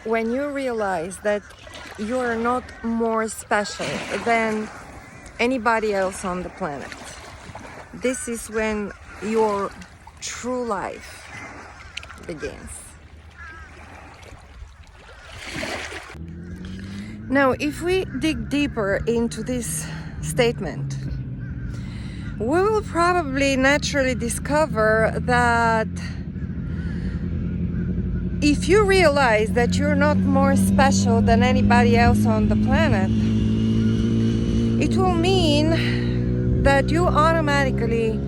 When you realize that you are not more special than anybody else on the planet, this is when your true life begins. Now, if we dig deeper into this statement, we will probably naturally discover that if you realize that you're not more special than anybody else on the planet, it will mean that you automatically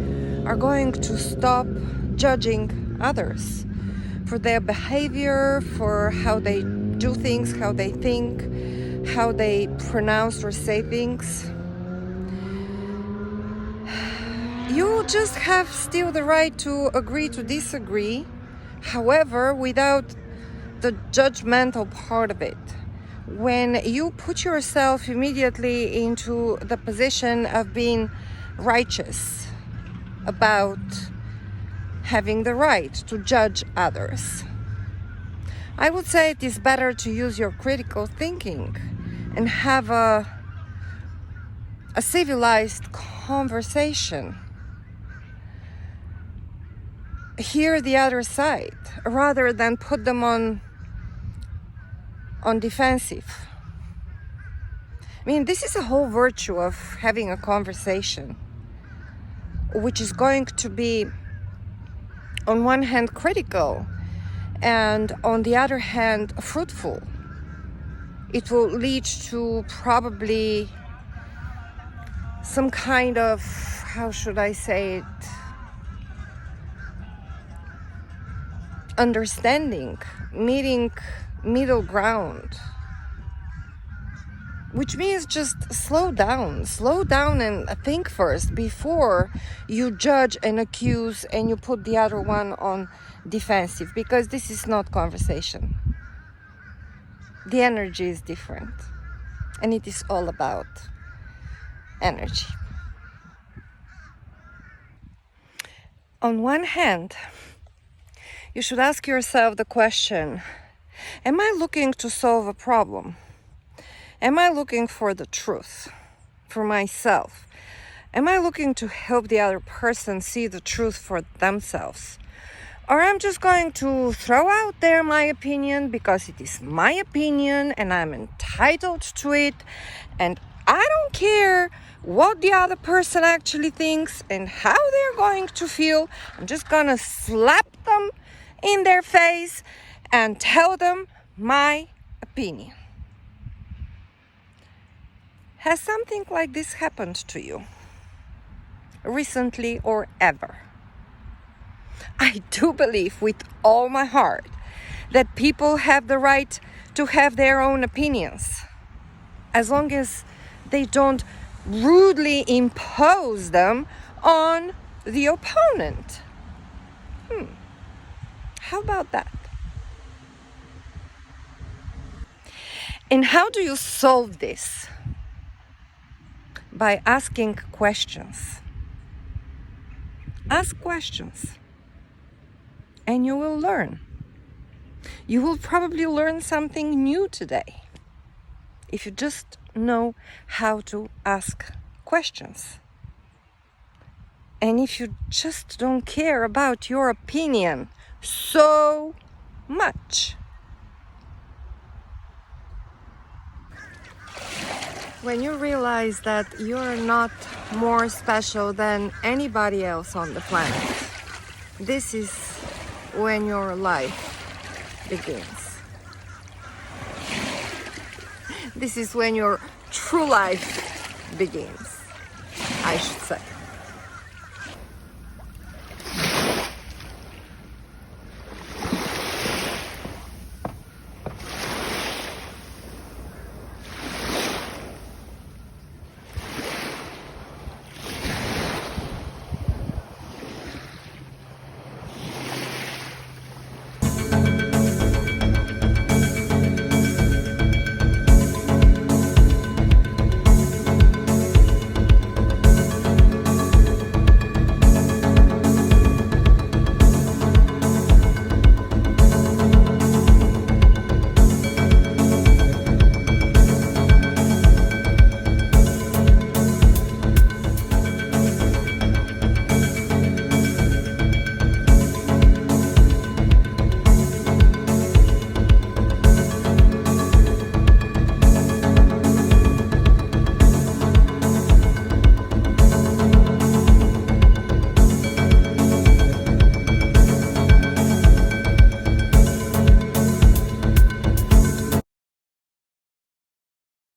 are going to stop judging others for their behavior, for how they do things, how they think, how they pronounce or say things. You just have still the right to agree to disagree, however, without the judgmental part of it. When you put yourself immediately into the position of being righteous about having the right to judge others, I would say it is better to use your critical thinking and have a civilized conversation. Hear the other side rather than put them on defensive. I mean, this is a whole virtue of having a conversation, which is going to be on one hand critical and on the other hand fruitful. It will lead to probably some kind of, how should I say it, understanding, meeting middle ground, which means just slow down and think first before you judge and accuse and you put the other one on defensive, because this is not conversation. The energy is different, and it is all about energy. On one hand, you should ask yourself the question, am I looking to solve a problem? Am I looking for the truth for myself? Am I looking to help the other person see the truth for themselves? Or I'm just going to throw out there my opinion because it is my opinion and I'm entitled to it, and I don't care what the other person actually thinks and how they're going to feel. I'm just gonna slap them in their face and tell them my opinion. Has something like this happened to you recently or ever? I do believe with all my heart that people have the right to have their own opinions, as long as they don't rudely impose them on the opponent. How about that? And how do you solve this? By asking questions. Ask questions, and you will learn. You will probably learn something new today if you just know how to ask questions. And if you just don't care about your opinion so much. When you realize that you're not more special than anybody else on the planet, this is when your life begins. This is when your true life begins, I should say.